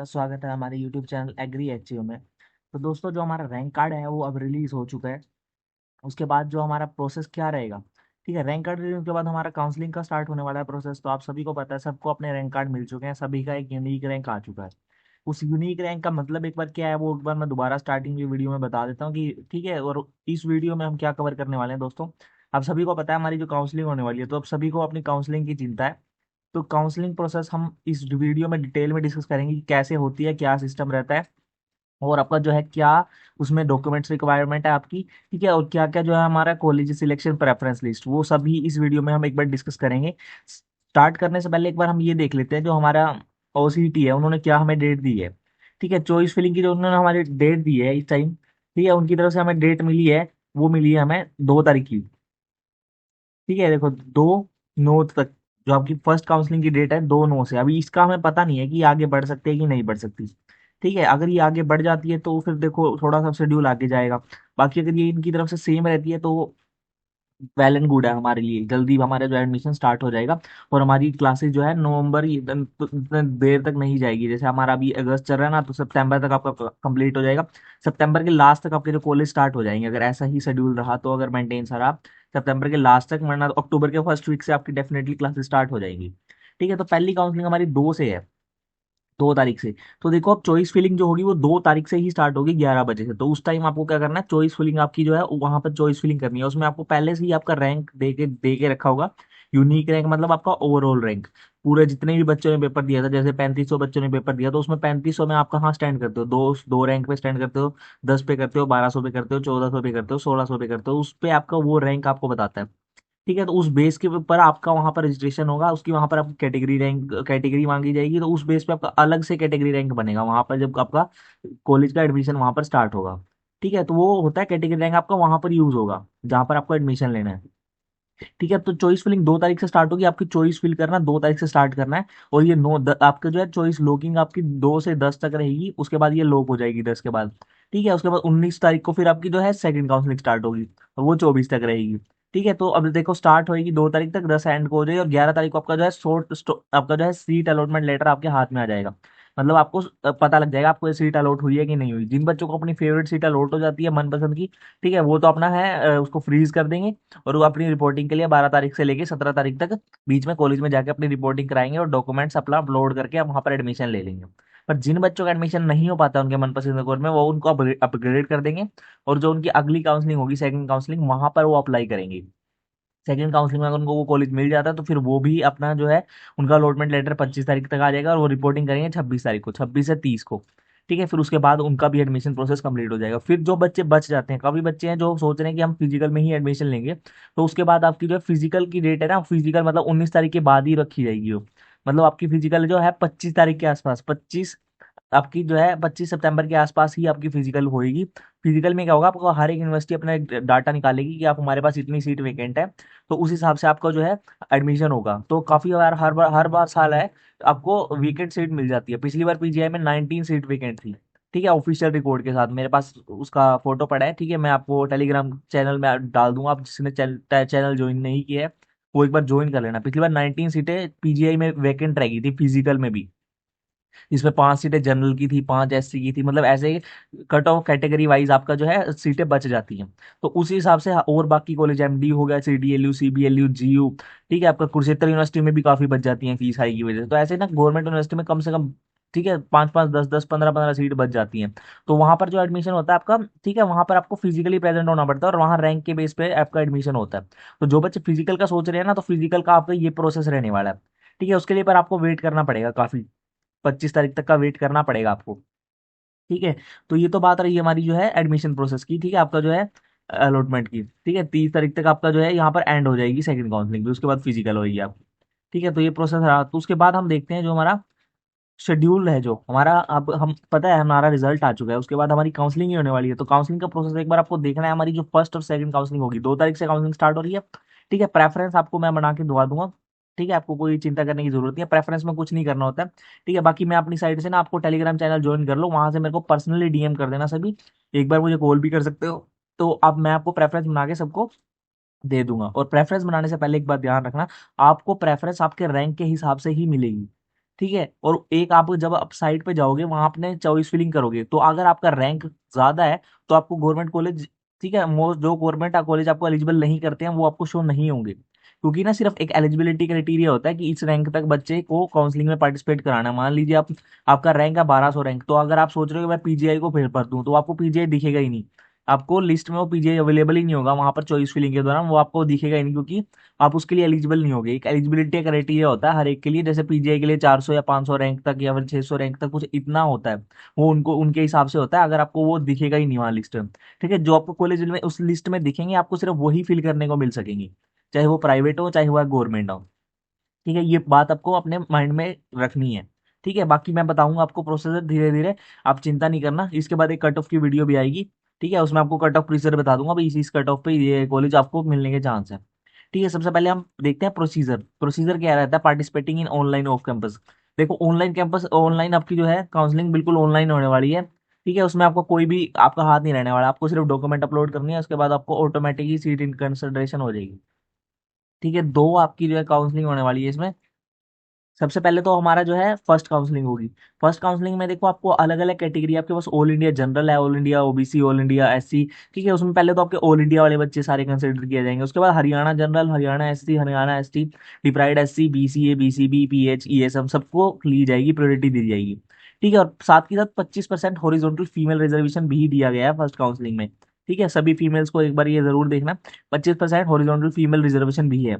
स्वागत है हमारे YouTube चैनल एग्री एचयू में। तो दोस्तों, जो हमारा रैंक कार्ड है वो अब रिलीज हो चुका है। उसके बाद जो हमारा प्रोसेस क्या रहेगा, ठीक है, रैंक कार्ड रिलीज के बाद हमारा काउंसलिंग का स्टार्ट होने वाला है प्रोसेस। तो आप सभी को पता है, सबको अपने रैंक कार्ड मिल चुके हैं, सभी का एक यूनिक रैंक आ चुका है। उस यूनिक रैंक का मतलब एक बार क्या है वो एक बार मैं दोबारा स्टार्टिंग की वीडियो में बता देता हूँ कि ठीक है। और इस वीडियो में हम क्या कवर करने वाले हैं दोस्तों, आप सभी को पता है हमारी जो काउंसलिंग होने वाली है, तो अब सभी को अपनी काउंसलिंग की चिंता है। तो काउंसलिंग प्रोसेस हम इस वीडियो में डिटेल में डिस्कस करेंगे कि कैसे होती है, क्या सिस्टम रहता है, और आपका जो है क्या उसमें डॉक्यूमेंट्स रिक्वायरमेंट है आपकी, ठीक है, और क्या क्या जो है हमारा कॉलेज सिलेक्शन प्रेफरेंस लिस्ट, वो सभी इस वीडियो में हम एक बार डिस्कस करेंगे। स्टार्ट करने से पहले एक बार हम ये देख लेते हैं जो हमारा ओसीटी है उन्होंने क्या हमें डेट दी है। ठीक है, चॉइस फिलिंग की जो उन्होंने हमारी डेट दी है इस टाइम, ठीक है, उनकी तरफ से हमें डेट मिली है, वो मिली है हमें 2 तारीख की। ठीक है, देखो 2/9 तक जो आपकी फर्स्ट काउंसलिंग की डेट है, 2/9 से। अभी इसका हमें पता नहीं है कि ये आगे बढ़ सकते हैं कि नहीं बढ़ सकती। ठीक है, अगर ये आगे बढ़ जाती है तो फिर देखो थोड़ा सा शेड्यूल आगे जाएगा। बाकी अगर ये इनकी तरफ से सेम रहती है तो वेल एंड गुड है हमारे लिए, जल्दी हमारा जो एडमिशन स्टार्ट हो जाएगा। और हमारी क्लासेस जो है नवंबर तो इतने देर तक नहीं जाएगी, जैसे हमारा अभी अगस्त चल रहा है ना, तो सितंबर तक आपका कंप्लीट हो जाएगा। सितंबर के लास्ट तक आपके जो कॉलेज स्टार्ट हो जाएंगे, अगर ऐसा ही शेड्यूल रहा तो, अगर मेंटेन रहा सितंबर के लास्ट तक, वरना तो अक्टूबर के फर्स्ट वीक से आपकी डेफिनेटली क्लासेस स्टार्ट हो जाएंगी। ठीक है, तो पहली काउंसलिंग हमारी 2 से है, 2 तारीख से। तो देखो अब चॉइस फिलिंग जो होगी वो 2 तारीख से ही स्टार्ट होगी 11 बजे से। तो उस टाइम आपको क्या करना है, चॉइस फिलिंग आपकी जो है वहां पर चॉइस फिलिंग करनी है। उसमें आपको पहले से ही आपका रैंक दे के रखा होगा। यूनिक रैंक मतलब आपका ओवरऑल रैंक, पूरे जितने भी बच्चों ने पेपर दिया था, जैसे 3500 बच्चों ने पेपर दिया, तो उसमें 3500 में आप कहाँ स्टैंड करते हो, दो दो रैंक पे स्टैंड करते हो, 10 पे करते हो, 1200 पे करते हो, 1400 पे करते हो, 1600 पे करते हो, उस पे आपका वो रैंक आपको बताता है। ठीक है, तो उस बेस के ऊपर आपका वहां पर रजिस्ट्रेशन होगा, उसकी वहां पर आपकी कैटेगरी रैंक कैटेगरी मांगी जाएगी, तो उस बेस पे आपका अलग से कैटेगरी रैंक बनेगा वहां पर जब आपका कॉलेज का एडमिशन वहां पर स्टार्ट होगा। ठीक है, तो वो होता है कैटेगरी रैंक आपका वहां पर यूज होगा जहां पर आपको एडमिशन लेना है। ठीक है, तो चॉइस फिलिंग 2 तारीख से स्टार्ट होगी, आपकी चॉइस फिल करना 2 तारीख से स्टार्ट करना है। और ये आपका जो है चॉइस लॉकिंग आपकी 2 से 10 तक रहेगी, उसके बाद ये लॉक हो जाएगी 10 के बाद। ठीक है, उसके बाद 19 तारीख को फिर आपकी जो है सेकंड काउंसलिंग स्टार्ट होगी, और वो 24 तक रहेगी। ठीक है, तो अब देखो स्टार्ट होएगी 2 तारीख तक, 10 एंड को हो जाएगी, और 11 तारीख को आपका जो है आपका जो है सीट अलॉटमेंट लेटर आपके हाथ में आ जाएगा। मतलब आपको पता लग जाएगा आपको ये सीट अलॉट हुई है कि नहीं हुई। जिन बच्चों को अपनी फेवरेट सीट अलॉट हो जाती है मनपसंद की, ठीक है, वो तो अपना है उसको फ्रीज कर देंगे, और वो अपनी रिपोर्टिंग के लिए 12 तारीख से लेके 17 तारीख तक बीच में कॉलेज में जाके अपनी रिपोर्टिंग कराएंगे, और डॉक्यूमेंट्स अपना अपलोड करके आप वहां पर एडमिशन ले लेंगे। पर जिन बच्चों का एडमिशन नहीं हो पाता उनके मनपसंद कोर्स में, वो उनको अपग्रेड कर देंगे, और जो उनकी अगली काउंसलिंग होगी सेकंड काउंसलिंग, वहां पर वो अप्लाई करेंगे। सेकंड काउंसलिंग में अगर उनको वो कॉलेज मिल जाता है तो फिर वो भी अपना जो है उनका अलॉटमेंट लेटर 25 तारीख तक आ जाएगा, और वो रिपोर्टिंग करेंगे 26 तारीख को, 26 से 30 को। ठीक है, फिर उसके बाद उनका भी एडमिशन प्रोसेस कंप्लीट हो जाएगा। फिर जो बच्चे बच जाते हैं, काफी बच्चे हैं जो सोच रहे हैं कि हम फिजिकल में ही एडमिशन लेंगे, तो उसके बाद आपकी जो है फिजिकल की डेट है ना, फिजिकल मतलब 19 तारीख के बाद ही रखी जाएगी वो। मतलब आपकी फिजिकल जो है 25 तारीख के आसपास, 25 आपकी जो है 25 सितंबर के आसपास ही आपकी फिजिकल होएगी। फिजिकल में क्या होगा, आपको हर एक यूनिवर्सिटी अपना एक डाटा निकालेगी कि आप हमारे पास इतनी सीट वेकेंट है, तो उस हिसाब से आपका जो है एडमिशन होगा। तो काफी बार हर बार साल है आपको वीकेंट सीट मिल जाती है। पिछली बार पीजीआई में 19 सीट वेकेंट थी। ठीक है, ऑफिशियल रिकॉर्ड के साथ मेरे पास उसका फोटो पड़ा है। ठीक है, मैं आपको टेलीग्राम चैनल में डाल दूंगा, आप जिसने चैनल ज्वाइन नहीं किया है वो एक बार ज्वाइन कर लेना। पिछली बार 19 सीटें पीजीआई में वैकेंट रह गई थी फिजिकल में भी, जिसमें 5 सीटें जनरल की थी, 5 एससी की थी, मतलब ऐसे कट ऑफ कैटेगरी वाइज आपका जो है सीटें बच जाती हैं। तो उसी हिसाब से और बाकी कॉलेज एमडी हो गया, सीडीएलयू, सीबीएलयू, जीयू, ठीक है, आपका कुरुक्षेत्र यूनिवर्सिटी में भी काफी बच जाती हैं फीस हाई की वजह से। तो ऐसे ना गवर्नमेंट यूनिवर्सिटी में कम से कम, ठीक है, 5 5, 10 10, 15 15 सीट बच जाती हैं। तो वहां पर जो एडमिशन होता है आपका, ठीक है, वहां पर आपको फिजिकली प्रेजेंट होना पड़ता है, और वहां रैंक के बेस पे आपका एडमिशन होता है। तो जो बच्चे फिजिकल का सोच रहे हैं ना, तो फिजिकल का आपका ये प्रोसेस रहने वाला है। ठीक है, उसके लिए पर आपको वेट करना पड़ेगा काफी, 25 तारीख तक का वेट करना पड़ेगा आपको। ठीक है, तो ये तो बात रही हमारी जो है एडमिशन प्रोसेस की। ठीक है, आपका जो है अलॉटमेंट की, ठीक है, 30 तारीख तक आपका जो है यहाँ पर एंड हो जाएगी सेकंड काउंसलिंग भी, उसके बाद फिजिकल होगी आपकी। ठीक है, तो ये प्रोसेस रहा। तो उसके बाद हम देखते हैं जो हमारा शेड्यूल है, जो हमारा अब हम पता है हमारा रिजल्ट आ चुका है, उसके बाद हमारी काउंसलिंग ही होने वाली है। तो काउंसलिंग का प्रोसेस एक बार आपको देखना है। हमारी जो फर्स्ट और सेकंड काउंसलिंग होगी, 2 तारीख से काउंसलिंग स्टार्ट हो रही है। ठीक है, प्रेफरेंस आपको मैं बना के दुआ दूंगा। ठीक है, आपको कोई चिंता करने की जरूरत नहीं है, प्रेफरेंस में कुछ नहीं करना होता है। ठीक है, बाकी मैं अपनी साइड से ना आपको टेलीग्राम चैनल ज्वाइन कर लो, वहां से मेरे को पर्सनली डीएम कर देना सभी, एक बार मुझे कॉल भी कर सकते हो। तो अब मैं आपको प्रेफरेंस बना के सबको दे दूंगा। और प्रेफरेंस बनाने से पहले एक बात ध्यान रखना, आपको प्रेफरेंस आपके रैंक के हिसाब से ही मिलेगी। ठीक है। और एक आप जब आप साइट पे जाओगे वहां आपने चॉइस फिलिंग करोगे, तो अगर आपका रैंक ज्यादा है तो आपको गवर्नमेंट कॉलेज, ठीक है, मोस्ट जो गवर्नमेंट कॉलेज आपको एलिजिबल नहीं करते हैं वो आपको शो नहीं होंगे, क्योंकि ना सिर्फ एक एलिजिबिलिटी क्राइटेरिया होता है कि इस रैंक तक बच्चे को काउंसलिंग में पार्टिसिपेट कराना है। मान लीजिए आप, आपका रैंक है 1200 रैंक, तो अगर आप सोच रहे हो कि मैं पीजीआई को फिल भर दूं, तो आपको पीजीआई दिखेगा ही नहीं, आपको लिस्ट में वो पीजीआई अवेलेबल ही नहीं होगा वहां पर चॉइस फिलिंग के दौरान, वो आपको दिखेगा ही नहीं, क्योंकि आप उसके लिए एलिजिबल नहीं होगे। एक एलिजिबिलिटी क्राइटेरिया होता है हर एक के लिए, जैसे पीजीआई के लिए 400 या 500 रैंक तक या फिर 600 रैंक तक कुछ इतना होता है, वो उनको उनके हिसाब से होता है। अगर आपको वो दिखेगा ही नहीं वहाँ लिस्ट में, ठीक है, जो आपको कॉलेज में उस लिस्ट में दिखेंगे आपको सिर्फ वही फिल करने को मिल सकेंगे, चाहे वो प्राइवेट हो चाहे वो गवर्नमेंट हो। ठीक है, ये बात आपको अपने माइंड में रखनी है। ठीक है, बाकी मैं बताऊंगा आपको प्रोसेसर धीरे धीरे, आप चिंता नहीं करना। इसके बाद एक कट ऑफ की वीडियो भी आएगी, ठीक है, उसमें आपको कट ऑफ प्रीसर बता दूंगा भाई इस कट ऑफ पे ये कॉलेज आपको मिलने के चांस है। ठीक है, सबसे पहले हम देखते हैं प्रोसीजर। प्रोसीजर क्या रहता है participating in online off campus. देखो ऑनलाइन कैंपस, ऑनलाइन आपकी जो है काउंसलिंग बिल्कुल ऑनलाइन होने वाली है। ठीक है, उसमें आपको कोई भी आपका हाथ नहीं रहने वाला, आपको सिर्फ डॉक्यूमेंट अपलोड करनी है, उसके बाद आपको ऑटोमेटिकली सीट इन कंसिडरेशन हो जाएगी। ठीक है, दो आपकी जो है काउंसलिंग होने वाली है इसमें। सबसे पहले तो हमारा जो है फर्स्ट काउंसलिंग होगी। फर्स्ट काउंसलिंग में देखो आपको अलग अलग कैटेगरी, आपके पास ऑल इंडिया जनरल है, all India OBC, all India SC. ठीक है, उसमें पहले तो आपके ऑल इंडिया वाले बच्चे सारे कंसिडर किए जाएंगे, उसके बाद Haryana general, Haryana SC, Haryana ST, deprived SC, BCA, BCB, pH, ESM सबको ली जाएगी, प्रायोरिटी दी जाएगी। ठीक है, और साथ के साथ 25% हॉरिजॉन्टल फीमेल रिजर्वेशन भी दिया गया है फर्स्ट काउंसलिंग में। ठीक है, सभी फीमेल्स को एक बार ये जरूर देखना, 25% हॉरिजॉन्टल फीमेल रिजर्वेशन भी है।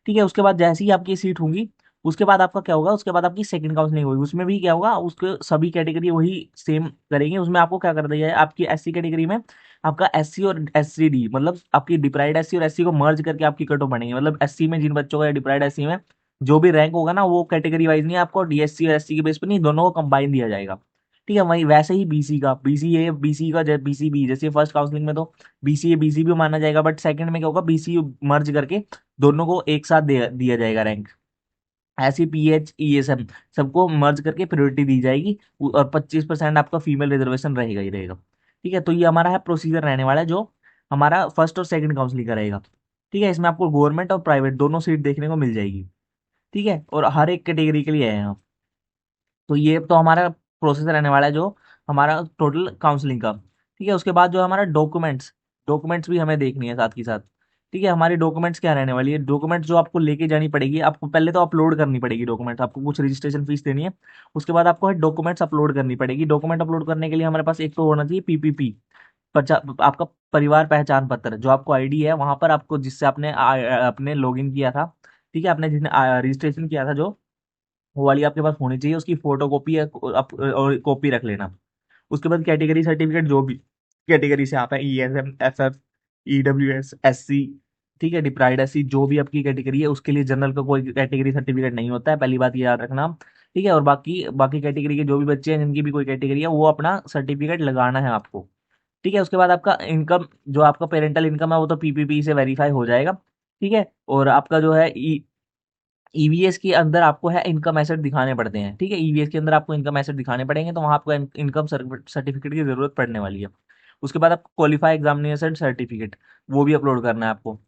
ठीक है, उसके बाद जैसे ही आपकी सीट होंगी, उसके बाद आपका क्या होगा, उसके बाद आपकी सेकंड काउंसलिंग होगी, उसमें भी क्या होगा, उसके सभी कैटेगरी वही सेम करेंगे। उसमें आपको क्या कर दिया है, आपकी एससी कैटेगरी में आपका एससी और एससी डी, मतलब आपकी डिप्राइड एससी और एससी को मर्ज करके आपकी कट ऑफ बनेंगे। मतलब एससी में जिन बच्चों का या डिप्राइड एससी में जो भी रैंक होगा ना, वो कैटेगरी वाइज नहीं, आपको डीएससी और एससी के बेस पर नहीं, दोनों को कंबाइन दिया जाएगा। ठीक है, वही वैसे ही बीसी का, बीसीए बीसी का बीसीबी, जैसे फर्स्ट काउंसलिंग में तो बीसीए बीसीबी माना जाएगा, बट सेकंड में क्या होगा, बीसी मर्ज करके दोनों को एक साथ दिया जाएगा रैंक। ऐसी पीएच ईएसएम सबको मर्ज करके प्रायोरिटी दी जाएगी, और 25% आपका फीमेल रिजर्वेशन रहेगा ही रहेगा। ठीक है, तो ये हमारा है प्रोसीजर रहने वाला है, जो हमारा फर्स्ट और सेकंड काउंसलिंग का रहेगा। ठीक है, इसमें आपको गवर्नमेंट और प्राइवेट दोनों सीट देखने को मिल जाएगी। ठीक है, और हर एक कैटेगरी के लिए है यहाँ। तो ये तो हमारा प्रोसेस रहने वाला है जो हमारा टोटल काउंसलिंग का। ठीक है, उसके बाद जो हमारा डॉक्यूमेंट्स, डॉक्यूमेंट्स भी हमें देखनी है साथ के साथ। ठीक है, हमारी डॉक्यूमेंट्स क्या रहने वाली है, डॉक्यूमेंट्स जो आपको लेके जानी पड़ेगी, आपको पहले तो अपलोड करनी पड़ेगी डॉक्यूमेंट्स, आपको कुछ रजिस्ट्रेशन फीस देनी है, उसके बाद आपको डॉक्यूमेंट्स अपलोड करनी पड़ेगी। डॉक्यूमेंट अपलोड करने के लिए हमारे पास एक तो होना चाहिए पीपीपी, आपका परिवार पहचान पत्र, जो आपको आईडी है वहां पर आपको, जिससे आपने अपने लॉगिन किया था, ठीक है, आपने जिसने रजिस्ट्रेशन किया था, जो वो वाली आपके पास होनी चाहिए, उसकी फोटो कॉपी आप और कॉपी रख लेना। उसके बाद कैटेगरी सर्टिफिकेट, जो भी कैटेगरी से आप है, ईएसएम, एफएफ, ईडब्ल्यूएस, एससी, ठीक है, डिप्राइड एससी, जो भी आपकी कैटेगरी है उसके लिए जनरल का कोई कैटेगरी सर्टिफिकेट नहीं होता है, पहली बात ये याद रखना। ठीक है, और बाकी बाकी कैटेगरी के जो भी बच्चे हैं जिनकी भी कोई कैटेगरी है, वो अपना सर्टिफिकेट लगाना है आपको। ठीक है, उसके बाद आपका इनकम, जो आपका पेरेंटल इनकम है वो तो पीपीपी से वेरीफाई हो जाएगा। ठीक है, और आपका जो है ईवीएस के अंदर आपको है इनकम एसेट दिखाने पड़ते हैं। ठीक है, ईवीएस के अंदर आपको इनकम एसेट दिखाने पड़ेंगे, तो वहाँ आपको इनकम सर्टिफिकेट की जरूरत पड़ने वाली है। उसके बाद आपको क्वालिफाई एग्जामिनेशन सर्टिफिकेट, वो भी अपलोड करना है आपको।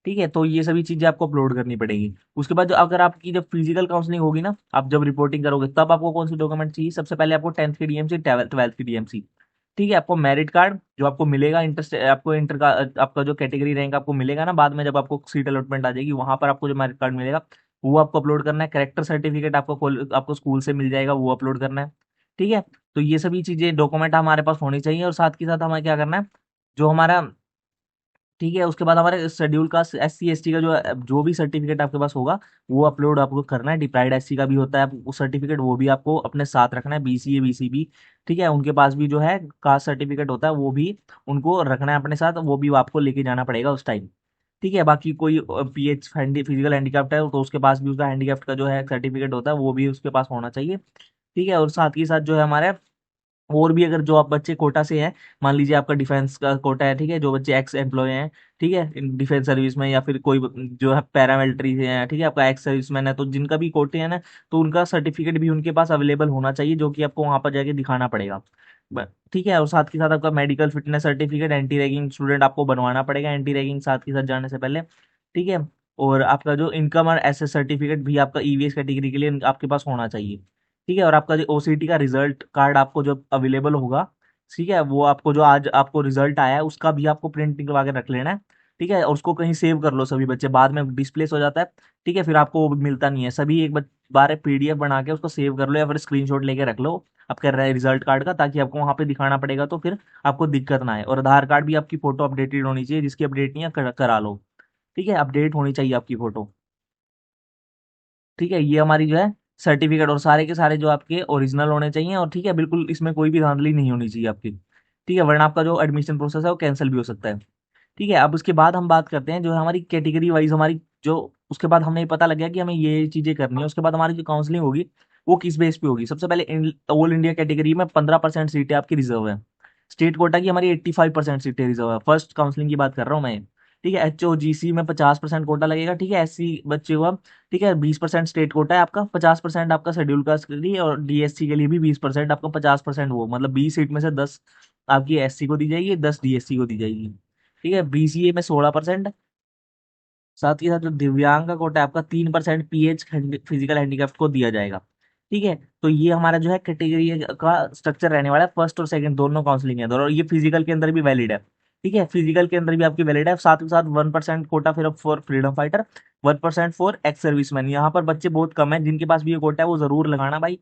ठीक है, तो ये सभी चीजें आपको अपलोड करनी पड़ेगी। उसके बाद जो अगर आपकी जब फिजिकल काउंसलिंग होगी ना, आप जब रिपोर्टिंग करोगे, तब आपको कौन सी डॉक्यूमेंट चाहिए, सबसे पहले आपको 10th की डीएमसी, 12th की डीएमसी। ठीक है, आपको मेरिट कार्ड जो आपको मिलेगा, इंटर आपको इंटर का आपका जो कैटेगरी रैंक आपको मिलेगा ना बाद में, जब आपको सीट अलॉटमेंट आ जाएगी वहां पर आपको जो मेरिट कार्ड मिलेगा वो आपको अपलोड करना है। कैरेक्टर सर्टिफिकेट आपको आपको स्कूल से मिल जाएगा, वो अपलोड करना है। ठीक है, तो ये सभी चीजें डॉक्यूमेंट हमारे पास होनी चाहिए, और साथ के साथ हमें क्या करना है, जो हमारा, ठीक है, उसके बाद हमारे शेड्यूल का एससी एसटी का जो भी सर्टिफिकेट आपके पास होगा वो अपलोड आपको करना है। डिप्राइड एससी का भी होता है वो सर्टिफिकेट, वो भी आपको अपने साथ रखना है। बीसीए बीसीबी, ठीक है, उनके पास भी जो है कास्ट सर्टिफिकेट होता है, वो भी उनको रखना है अपने साथ, वो भी आपको लेके जाना पड़ेगा उस टाइम। ठीक है, बाकी कोई पीएच फिजिकल हैंडीकैप्ट है तो उसके पास भी उसका हैंडीकैप्ट का जो है सर्टिफिकेट होता है, वो भी उसके पास होना चाहिए। ठीक है, और साथ ही साथ जो है हमारे और भी, अगर जो आप बच्चे कोटा से हैं, मान लीजिए आपका डिफेंस का कोटा है, ठीक है, जो बच्चे एक्स एम्प्लॉय हैं, ठीक है, डिफेंस सर्विस में, या फिर कोई जो है पैरामिलिट्री से हैं, ठीक है, आपका एक्स सर्विसमैन है, तो जिनका भी कोटे हैं ना, तो उनका सर्टिफिकेट भी उनके पास अवेलेबल होना चाहिए, जो कि आपको वहां पर जाके दिखाना पड़ेगा। ठीक है, और साथ के साथ आपका medical fitness certificate, anti ragging student आपको बनवाना पड़ेगा एंटी रैगिंग साथ के साथ जाने से पहले। ठीक है, और आपका जो इनकम और एसेट सर्टिफिकेट भी आपका ईवीएस कैटेगरी के लिए आपके पास होना चाहिए। ठीक है। और आपका जो ओसीटी का रिजल्ट कार्ड आपको जो अवेलेबल होगा, ठीक है, वो आपको जो आज आपको रिजल्ट आया है उसका भी आपको प्रिंट निकलवा के रख लेना है। ठीक है, और उसको कहीं सेव कर लो सभी बच्चे, बाद में डिस्प्लेस हो जाता है। ठीक है, फिर आपको वो मिलता नहीं है। सभी एक बार पीडीएफ बना के उसको सेव कर लो या फिर स्क्रीनशॉट लेके रख लो आपके रिजल्ट कार्ड का, ताकि आपको वहां पे दिखाना पड़ेगा तो फिर आपको दिक्कत ना आए। और आधार कार्ड भी आपकी फोटो अपडेटेड होनी चाहिए, जिसकी अपडेट नहीं है करा लो। ठीक है, अपडेट होनी चाहिए आपकी फोटो। ठीक है, ये हमारी जो है सर्टिफिकेट, और सारे के सारे जो आपके ओरिजिनल होने चाहिए। और ठीक है, बिल्कुल इसमें कोई भी धांधली नहीं होनी चाहिए आपकी। ठीक है, वरना आपका जो एडमिशन प्रोसेस है वो कैंसिल भी हो सकता है। ठीक है, अब उसके बाद हम बात करते हैं जो है हमारी कैटेगरी वाइज हमारी जो, उसके बाद हमें पता लग गया कि हमें ये चीजें करनी है। उसके बाद हमारी जो काउंसलिंग होगी वो किस बेस पे होगी। सबसे पहले ऑल इंडिया कैटेगरी में 15% सीटें आपकी रिजर्व है। स्टेट कोटा की हमारी 85% सीटें रिजर्व है। फर्स्ट काउंसलिंग की बात कर रहा हूँ मैं। ठीक है, HOGC में 50% कोटा लगेगा। ठीक है, SC बच्चे को। ठीक है, 20% स्टेट कोटा है आपका, 50% आपका शेड्यूल कास्ट के लिए, और DSC के लिए भी 20%, आपका 50% वो, मतलब 20 सीट में से 10 आपकी SC को दी जाएगी, 10 DSC को दी जाएगी। ठीक है, BCA में 16%। साथ ही साथ जो दिव्यांग का कोटा है आपका 3% PH फिजिकल हैंडीकैप को दिया जाएगा। ठीक है, तो ये हमारा जो है कैटेगरी का स्ट्रक्चर रहने वाला है। फर्स्ट और सेकंड दोनों काउंसलिंग के अंदर, और ये फिजिकल के अंदर भी वैलिड है। ठीक है, फिजिकल के अंदर भी आपकी वैलिड है। साथ ही साथ 1% कोटा फिर for freedom fighter, 1% for ex serviceman. यहाँ पर बच्चे बहुत कम है जिनके पास भी ये कोटा है, वो जरूर लगाना भाई।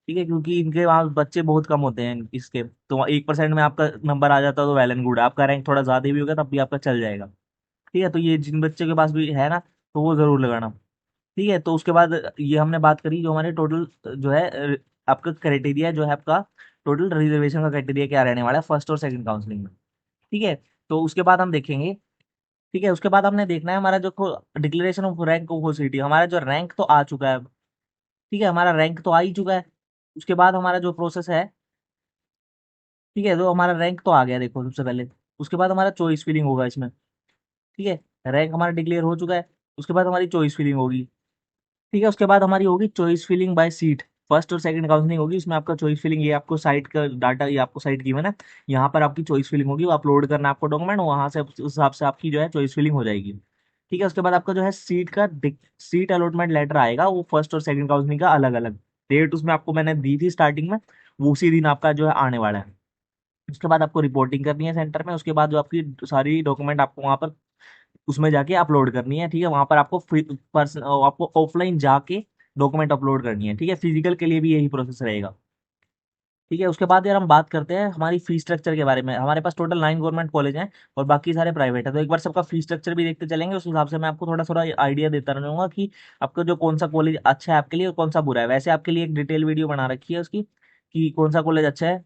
ठीक है, क्योंकि इनके वहाँ बच्चे बहुत कम होते हैं इसके, तो 1% में आपका नंबर आ जाता तो वेल एंड गुड है। आपका रैंक थोड़ा ज्यादा भी होगा तब भी आपका चल जाएगा। ठीक है, तो ये जिन बच्चे के पास भी है ना, तो वो जरूर लगाना। ठीक है, तो उसके बाद ये हमने बात करी जो हमारे टोटल जो है आपका क्राइटेरिया जो है आपका टोटल रिजर्वेशन का क्राइटेरिया क्या रहने वाला है फर्स्ट और सेकंड काउंसलिंग में। ठीक है, तो उसके बाद हम देखेंगे। ठीक है, उसके बाद हमने देखना है हमारा जो declaration of rank of city, हमारा जो रैंक तो आ चुका है। ठीक है, हमारा रैंक तो आ ही चुका है। उसके बाद हमारा जो प्रोसेस है, ठीक है, तो हमारा रैंक तो आ गया देखो सबसे पहले। उसके बाद हमारा चॉइस फिलिंग होगा इसमें। ठीक है, रैंक हमारा डिक्लेयर हो चुका है। उसके बाद हमारी चॉइस फिलिंग होगी। ठीक है, उसके बाद हमारी होगी choice filling by seat. First और सेकंड काउंसलिंग होगी, इसमें आपका चॉइस फिलिंग, ये आपको साइट का डाटा, ये आपको साइट गिवन है, यहाँ पर आपकी चॉइस फिलिंग होगी, वो अपलोड करना है आपको डॉक्यूमेंट, वहां से उस हिसाब से आपकी जो है चॉइस फिलिंग हो जाएगी। ठीक है, उसके बाद आपका जो है सीट अलॉटमेंट लेटर आएगा, वो फर्स्ट और सेकंड काउंसलिंग का अलग अलग। डेट उसमें आपको मैंने दी थी स्टार्टिंग में, वो उसी दिन आपका जो है आने वाला है। उसके बाद आपको रिपोर्टिंग करनी है सेंटर में। उसके बाद जो आपकी सारी डॉक्यूमेंट आपको वहां पर उसमें जाके अपलोड करनी है। ठीक है, वहां पर आपको पर्सन आपको ऑफलाइन जाके डॉक्यूमेंट अपलोड करनी है। ठीक है, फिजिकल के लिए भी यही प्रोसेस रहेगा। ठीक है, उसके बाद यार हम बात करते हैं हमारी फीस स्ट्रक्चर के बारे में। हमारे पास टोटल 9 गवर्नमेंट कॉलेज हैं और बाकी सारे प्राइवेट है, तो एक बार सबका फीस स्ट्रक्चर भी देखते चलेंगे। उस हिसाब से मैं आपको थोड़ा थोड़ा आइडिया देता रहूंगा कि आपका जो कौन सा कॉलेज अच्छा है आपके लिए और कौन सा बुरा है। वैसे आपके लिए एक डिटेल वीडियो बना रखी है उसकी, कि कौन सा कॉलेज अच्छा है,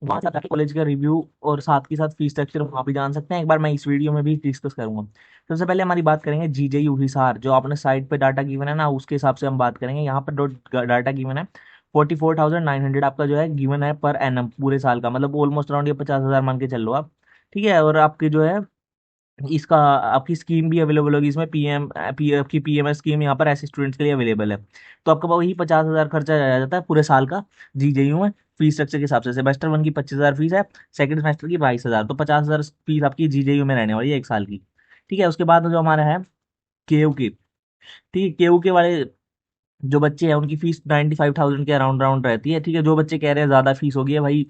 वहाँ से आप कॉलेज का रिव्यू और साथ के साथ फीस स्ट्रक्चर वहाँ भी जान सकते हैं। एक बार मैं इस वीडियो में भी डिस्कस करूंगा। सबसे पहले हमारी बात करेंगे GJU हिसार, जो आपने साइट पे डाटा गिवन है ना, उसके हिसाब से हम बात करेंगे। यहाँ पर जो डाटा गिवन है 44,900 आपका जो है गिवन है पर एनम पूरे साल का, मतलब ऑलमोस्ट अराउंड ये 50,000 मान के चल लो आप। ठीक है, और आपकी जो है इसका आपकी स्कीम भी अवेलेबल होगी इसमें, आपकी PMS स्कीम यहाँ पर ऐसे स्टूडेंट्स के लिए अवेलेबल है। तो आपका वही 50,000 खर्चा आ जाता है पूरे साल का GJU में। फीस स्ट्रक्चर के हिसाब से सेमेस्टर 1 की 25,000 फीस है, सेकंड सेमेस्टर की 22,000, तो 50,000 फीस आपकी GJU में रहने वाली है एक साल की। ठीक है, उसके बाद जो हमारा है KU की। ठीक है, KU के वाले जो बच्चे हैं उनकी फीस 95,000 के अराउंड राउंड रहती है। ठीक है, जो बच्चे कह रहे हैं ज्यादा फीस होगी है भाई,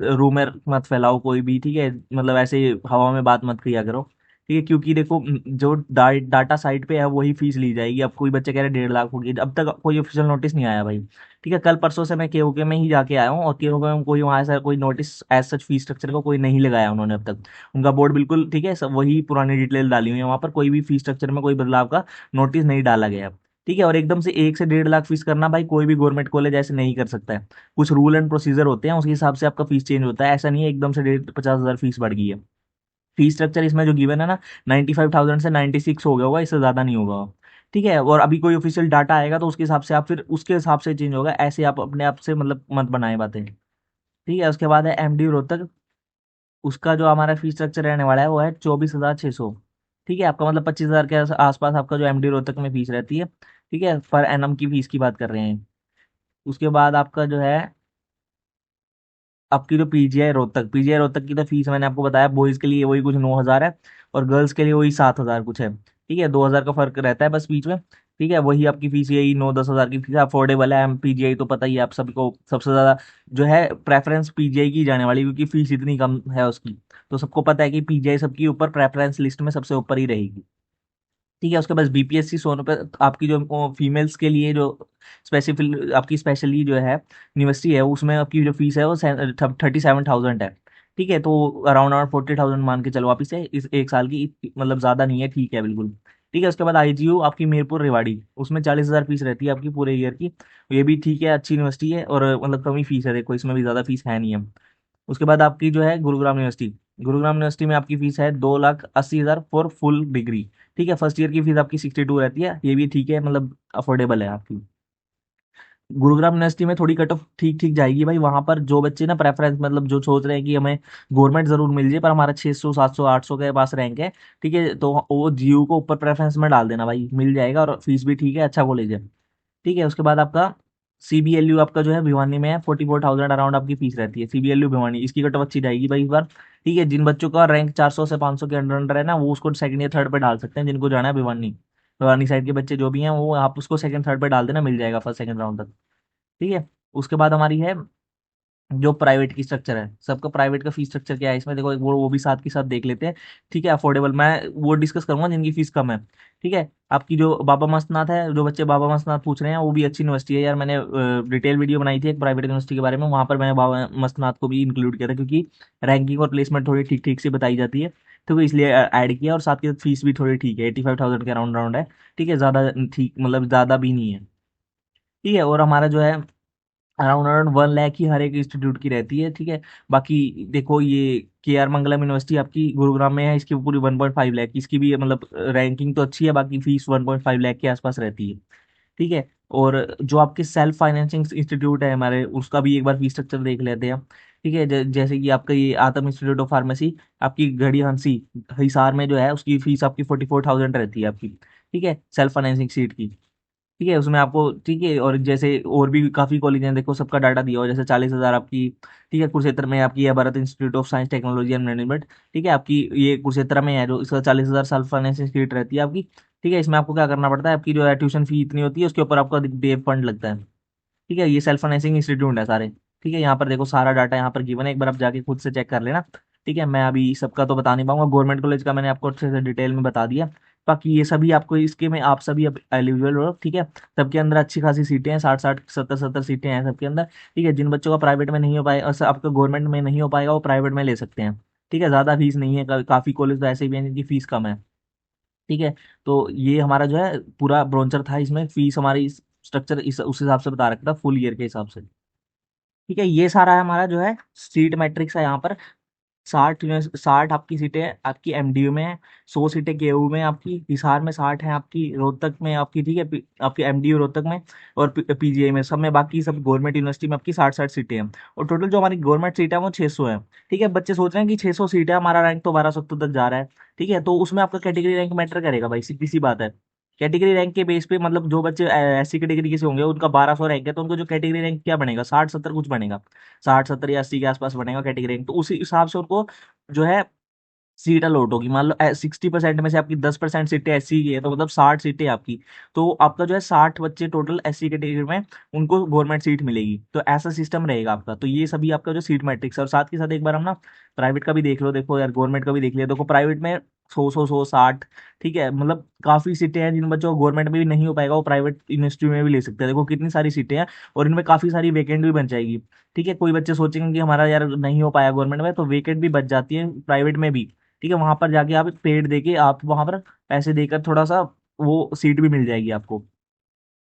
रूमर मत फैलाओ कोई भी। ठीक है, मतलब ऐसे हवा में बात मत किया करो। ठीक है, क्योंकि देखो जो डाटा साइट पे है वही फीस ली जाएगी। अब कोई बच्चे कह रहे 1.5 लाख होगी, अब तक कोई ऑफिशियल नोटिस नहीं आया भाई। ठीक है, कल परसों से मैं KOK में ही जाके आया हूँ, और KOK में कोई वहाँ ऐसा कोई notice as such fees structure का कोई नहीं लगाया उन्होंने अब तक। उनका बोर्ड बिल्कुल ठीक है, सब वही पुरानी डिटेल डाली हुई है, वहाँ पर कोई भी फीस स्ट्रक्चर में कोई बदलाव का नोटिस नहीं डाला गया। ठीक है, और एकदम से 1 से 1.5 लाख फीस करना भाई कोई भी गवर्नमेंट कॉलेज ऐसे नहीं कर सकता है। कुछ रूल एंड प्रोसीजर होते हैं, उसके हिसाब से आपका फीस चेंज होता है। ऐसा नहीं है एकदम से 50,000 फीस बढ़ गई है। फीस स्ट्रक्चर इसमें जो गिवन है ना, 95,000 से 96 हो गया होगा, इससे ज्यादा नहीं होगा। ठीक है, और अभी कोई ऑफिशियल डाटा आएगा तो उसके हिसाब से आप फिर उसके हिसाब से चेंज होगा। ऐसे आप अपने आप से मतलब मत बनाए बातें। ठीक है, उसके बाद है MD रोहतक। उसका जो हमारा फीस स्ट्रक्चर रहने वाला है वो है 24,600। ठीक है, आपका मतलब 25,000 के आसपास आपका जो MD रोहतक में फीस रहती है। ठीक है, पर एनम की फीस की बात कर रहे हैं। उसके बाद आपका जो है आपकी जो पीजीआई रोहतक की तो फीस मैंने आपको बताया, बॉयज के लिए वही कुछ 9,000 है, और गर्ल्स के लिए वही 7,000 कुछ है। ठीक है, 2,000 का फर्क रहता है बस बीच में। ठीक है, वही आपकी फीस यही 9-10 हज़ार की फीस अफोर्डेबल है। पीजीआई तो पता ही है आप सभी को, सबसे ज़्यादा जो है प्रेफरेंस पीजीआई की जाने वाली, क्योंकि फीस इतनी कम है उसकी। तो सबको पता है कि पीजीआई सबकी ऊपर प्रेफरेंस लिस्ट में सबसे ऊपर ही रहेगी। ठीक है, उसके बाद बीपीएससी सोनो पे आपकी जो फीमेल्स के लिए जो स्पेसिफिक आपकी स्पेशली जो है यूनिवर्सिटी है, उसमें आपकी जो फीस है वो 37,000 है। ठीक है, तो अराउंड अराउंड 40,000 मान के चलो आप इसे, इस एक साल की, मतलब ज़्यादा नहीं है, ठीक है बिल्कुल। ठीक है, उसके बाद आईजीयू आपकी मीरपुर रेवाड़ी, उसमें 40,000 फीस रहती है आपकी पूरे ईयर की। ये भी ठीक है, अच्छी यूनिवर्सिटी है, और मतलब कम ही फीस है, देखो इसमें भी ज़्यादा फीस है नहीं है। उसके बाद आपकी जो है गुरुग्राम यूनिवर्सिटी, गुरुग्राम यूनिवर्सिटी में आपकी फीस है 2,80,000 फॉर फुल डिग्री। ठीक है, फर्स्ट ईयर की फीस आपकी 62 रहती है, ये भी ठीक है, मतलब अफोर्डेबल है आपकी। गुरुग्राम यूनिवर्सिटी में थोड़ी कट ऑफ ठीक ठीक जाएगी भाई, वहां पर जो बच्चे ना प्रेफरेंस, मतलब जो सोच रहे हैं कि हमें गवर्नमेंट जरूर मिल जाए पर हमारा 600 700 800 के पास रैंक है, ठीक है, तो वो जीयू को ऊपर प्रेफरेंस में डाल देना भाई, मिल जाएगा, और फीस भी ठीक है, अच्छा कॉलेज है। ठीक है, उसके बाद आपका सीबीएलयू आपका जो है भिवानी में है, 44,000 अराउंड आपकी फीस रहती है, सीबीएलयू भिवानी, इसकी कट ऑफ अच्छी जाएगी भाई इस बार। ठीक है, जिन बच्चों का रैंक 400 से 500 के अंडर अंडर है ना, वो उसको सेकंड या थर्ड पे डाल सकते हैं, जिनको जाना है भिवानी। भिवानी साइड के बच्चे जो भी हैं, वो आप उसको सेकंड थर्ड पे डाल देना, मिल जाएगा फर्स्ट सेकंड राउंड तक। ठीक है, उसके बाद हमारी है जो प्राइवेट की स्ट्रक्चर है, सबका प्राइवेट का फीस स्ट्रक्चर क्या है इसमें, देखो एक वो भी साथ के साथ देख लेते हैं। ठीक है, अफोर्डेबल मैं वो डिस्कस करूंगा जिनकी फीस कम है। ठीक है, आपकी जो बाबा मस्तनाथ है, जो बच्चे बाबा मस्तनाथ पूछ रहे हैं, वो भी अच्छी यूनिवर्सिटी है यार, मैंने डिटेल वीडियो बनाई थी एक प्राइवेट यूनिवर्सिटी के बारे में, वहां पर मैंने बाबा मस्तनाथ को भी इंक्लूड किया था, क्योंकि रैंकिंग और प्लेसमेंट थोड़ी ठीक ठीक से बताई जाती है, तो इसलिए ऐड किया, और साथ के फीस भी थोड़ी ठीक है, 85,000 के राउंड राउंड है। ठीक है, ज़्यादा ठीक, मतलब ज़्यादा भी नहीं है। ठीक है, और हमारा जो है अराउंड अराउंड 1 लाख ही हर एक इंस्टीट्यूट की रहती है। ठीक है, बाकी देखो ये के आर मंगलम यूनिवर्सिटी आपकी गुरुग्राम में है, इसकी पूरी 1.5 लाख, इसकी भी मतलब रैंकिंग तो अच्छी है, बाकी फीस 1.5 लाख के आसपास रहती है। ठीक है, और जो आपके सेल्फ फाइनेंसिंग इंस्टीट्यूट है हमारे, उसका भी एक बार फीस स्ट्रक्चर देख लेते हैं। ठीक है, जैसे कि आपका ये आतम इंस्टीट्यूट ऑफ फार्मेसी आपकी घड़ी हंसी हिसार में जो है, उसकी फीस आपकी 44,000 रहती है आपकी। ठीक है, सेल्फ फाइनेंसिंग सीट की। ठीक है, उसमें आपको, ठीक है, और जैसे और भी काफ़ी कॉलेज हैं, देखो सबका डाटा दिया हुआ है, जैसे 40,000 आपकी। ठीक है, कुरुक्षेत्र में आपकी है Bharat institute of science technology and management. ठीक है, आपकी ये कुरुक्षेत्र में है, जो इसका 40,000 सेल्फ फाइनेंसिंग सीट रहती है आपकी। ठीक है, इसमें आपको क्या करना पड़ता है, आपकी जो है ट्यूशन फी इतनी होती है, उसके ऊपर आपका देव फंड लगता है। ठीक है, ये सेल्फ फाइनेंसिंग इंस्टीट्यूट है सारे। ठीक है, यहाँ पर देखो सारा डाटा यहाँ पर गिवन है, एक बार आप जाके खुद से चेक कर लेना। ठीक है, मैं अभी सबका तो बता नहीं पाऊंगा, गवर्नमेंट कॉलेज का मैंने आपको अच्छे से डिटेल में बता दिया। बाकी ये सभी आपको इसके में आप सभी अब एलिजिबल हो। ठीक है, सबके अंदर अच्छी खासी सीटें हैं, 60-60 70-70 सीटें हैं सबके अंदर। ठीक है, जिन बच्चों का प्राइवेट में नहीं हो पाए, और आपका गवर्नमेंट में नहीं हो पाएगा, वो प्राइवेट में ले सकते हैं। ठीक है, ज़्यादा फीस नहीं है, काफ़ी कॉलेज तो ऐसे भी हैं जिनकी फीस कम है। ठीक है, तो ये हमारा जो है पूरा ब्रोंचर था, इसमें फीस हमारी स्ट्रक्चर इस उस हिसाब से बता रखा था, फुल ईयर के हिसाब से। ठीक है, ये सारा है हमारा जो है सीट मैट्रिक्स है यहाँ पर। 60 आपकी सीटें आपकी एमडीयू में है, 100 सीटें केयू में आपकी, हिसार में 60 है आपकी, रोहतक में आपकी, ठीक है, आपकी एमडीयू रोहतक में, और पीजीआई में, सब में, बाकी सब गवर्नमेंट यूनिवर्सिटी में आपकी 60-60 सीटें हैं। और टोटल जो हमारी गवर्नमेंट सीट है वो 600 है। ठीक है, बच्चे सोच रहे हैं कि 600 सीट है, हमारा रैंक तो 1270 तक जा रहा है। ठीक है, तो उसमें आपका कैटेगरी रैंक मैटर करेगा भाई, सीधी सी बात है। कैटेगरी रैंक के बेस पे, मतलब जो बच्चे एससी कैटेगरी के से होंगे, उनका 1200 रैंक है, तो उनको जो कैटेगरी रैंक क्या बनेगा, 60-70 कुछ बनेगा, 60-70 या 80 के आसपास बनेगा कैटेगरी रैंक, तो उसी हिसाब से उनको जो है सीट अलॉट होगी। मान लो 60% में से आपकी 10% सीटें एससी की है, तो मतलब 60 सीटें आपकी, तो आपका जो है 60 बच्चे टोटल एससी कैटेगरी में, उनको गवर्नमेंट सीट मिलेगी, तो ऐसा सिस्टम रहेगा आपका। तो ये सभी आपका जो सीट मैट्रिक्स है, और साथ के साथ एक बार हम ना प्राइवेट का भी देख लो, देखो यार गवर्नमेंट का भी देख लिया, देखो प्राइवेट में 100-100-100-60। ठीक है, मतलब काफी सीटें हैं, जिन बच्चों को गवर्नमेंट में भी नहीं हो पाएगा, वो प्राइवेट यूनिवर्सिटी में भी ले सकते हैं, देखो कितनी सारी सीटें हैं, और इनमें काफी सारी वैकेंट भी बन जाएगी। ठीक है, कोई बच्चे सोचेंगे कि हमारा यार नहीं हो पाया गवर्नमेंट में, तो वैकेंट भी बच जाती है प्राइवेट में भी। ठीक है, वहां पर जाके आप पेड देके, आप वहां पर पैसे देकर थोड़ा सा वो सीट भी मिल जाएगी आपको।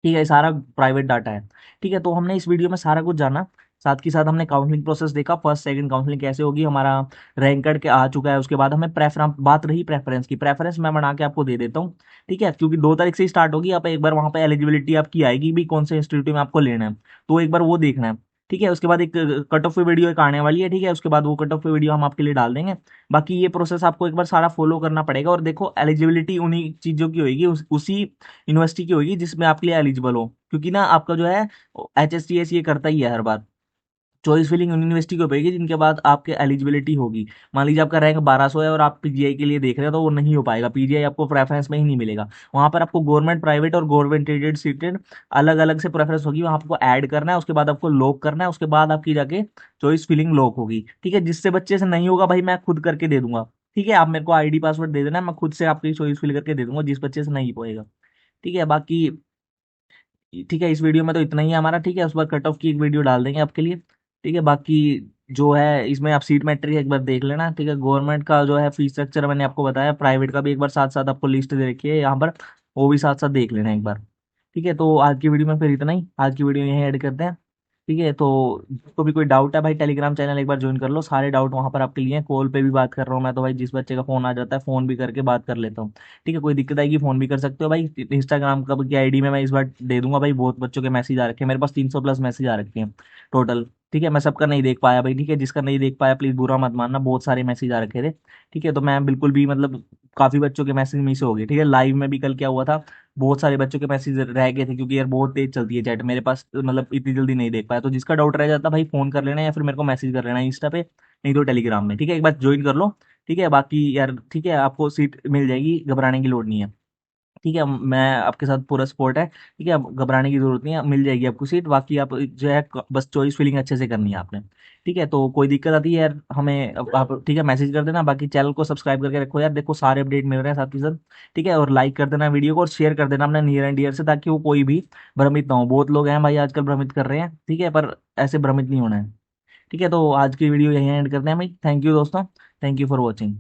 ठीक है, ये सारा प्राइवेट डाटा है। ठीक है, तो हमने इस वीडियो में सारा कुछ जाना, साथ के साथ हमने काउंसलिंग प्रोसेस देखा, फर्स्ट सेकंड काउंसलिंग कैसे होगी, हमारा रैंक कार्ड के आ चुका है, उसके बाद हमें प्रेफरेंस, बात रही प्रेफरेंस की, प्रेफरेंस मैं बना के आपको दे देता हूँ। ठीक है, क्योंकि 2 तारीख से ही स्टार्ट होगी, आप एक बार वहां पर एलिजिबिलिटी आपकी आएगी भी, कौन से इंस्टीट्यूट में आपको लेना है, तो एक बार वो देखना है। ठीक है, उसके बाद एक कट ऑफ वीडियो एक आने वाली है। ठीक है, उसके बाद वो कट ऑफ वीडियो हम आपके लिए डाल देंगे। बाकी ये प्रोसेस आपको एक बार सारा फॉलो करना पड़ेगा, और देखो एलिजिबिलिटी उन्हीं चीज़ों की होगी, उसी यूनिवर्सिटी की होगी जिसमें आपके लिए एलिजिबल हो, क्योंकि ना आपका जो है HSTS ये करता ही है हर बार, चॉइस फिलिंग यूनिवर्सिटी को पेगी जिनके बाद आपके एलिजिबिलिटी होगी। मान लीजिए आपका रैंक 1200 है और आप पीजीआई के लिए देख रहे हो, तो वो नहीं हो पाएगा, पीजीआई आपको प्रेफरेंस में ही नहीं मिलेगा। वहां पर आपको गवर्नमेंट, प्राइवेट और गवर्नमेंट एडेड सीटेड अलग अलग से प्रेफरेंस होगी, वहां आपको ऐड करना है, उसके बाद आपको लॉक करना है, उसके बाद आपकी जाके चॉइस फिलिंग लॉक होगी। ठीक है, जिससे बच्चे से नहीं होगा भाई मैं खुद करके दे दूंगा। ठीक है, आप मेरे को आईडी पासवर्ड दे देना, मैं खुद से आपकी चॉइस फिल करके दे दूंगा जिस बच्चे से नहीं होएगा। ठीक है, बाकी ठीक है, इस वीडियो में तो इतना ही है हमारा। ठीक है, उस पर कट ऑफ की एक वीडियो डाल देंगे आपके लिए। ठीक है, बाकी जो है इसमें आप सीट मैट्रिक एक बार देख लेना। ठीक है, गवर्नमेंट का जो है फीस स्ट्रक्चर मैंने आपको बताया, प्राइवेट का भी एक बार साथ साथ आपको लिस्ट दे रखी है यहाँ पर, वो भी साथ साथ देख लेना एक बार। ठीक है, तो आज की वीडियो में फिर इतना ही, आज की वीडियो यहीं ऐड करते हैं। ठीक है, तो जिसको भी कोई डाउट है भाई, टेलीग्राम चैनल एक बार ज्वाइन कर लो, सारे डाउट वहां पर आपके लिए हैं। कॉल पे भी बात कर रहा हूँ मैं तो भाई, जिस बच्चे का फोन आ जाता है फोन भी करके बात कर लेता हूँ। ठीक है, कोई दिक्कत आएगी फोन भी कर सकते हो भाई। इंस्टाग्राम का की आईडी में मैं इस बार दे दूंगा भाई, बहुत बच्चों के मैसेज आ रखे हैं मेरे पास, 300 प्लस मैसेज आ रखे हैं टोटल। ठीक है, मैं सबका नहीं देख पाया भाई। ठीक है, जिसका नहीं देख पाया प्लीज बुरा मत मानना, बहुत सारे मैसेज आ रखे थे। ठीक है, तो मैं बिल्कुल भी मतलब काफी बच्चों के मैसेज मिस हो गए। ठीक है, लाइव में भी कल क्या हुआ था, बहुत सारे बच्चों के मैसेज रह गए थे, क्योंकि यार बहुत तेज चलती है चैट मेरे पास, मतलब इतनी जल्दी नहीं देख पाया। तो जिसका डाउट रह जाता भाई फोन कर लेना या फिर मेरे को मैसेज कर लेना इंस्टा पे, नहीं तो टेलीग्राम में। ठीक है, एक बार ज्वाइन कर लो। ठीक है, बाकी यार ठीक है, आपको सीट मिल जाएगी, घबराने की लोड़ नहीं है। ठीक है, मैं आपके साथ पूरा सपोर्ट है। ठीक है, अब घबराने की जरूरत नहीं है, मिल जाएगी आपको सीट। बाकी आप जो है बस चॉइस फिलिंग अच्छे से करनी है आपने। ठीक है, तो कोई दिक्कत आती है यार हमें आप ठीक है मैसेज कर देना। बाकी चैनल को सब्सक्राइब करके रखो यार, देखो सारे अपडेट मिल रहे हैं साथ के साथ। ठीक है, और लाइक कर देना वीडियो को, और शेयर कर देना अपने नियर एंड डियर से, ताकि वो कोई भी भ्रमित ना हो। बहुत लोग हैं भाई आजकल भ्रमित कर रहे हैं, ठीक है, पर ऐसे भ्रमित नहीं होना है। ठीक है, तो आज की वीडियो यहीं एंड करते हैं भाई। थैंक यू दोस्तों, थैंक यू फॉर वॉचिंग।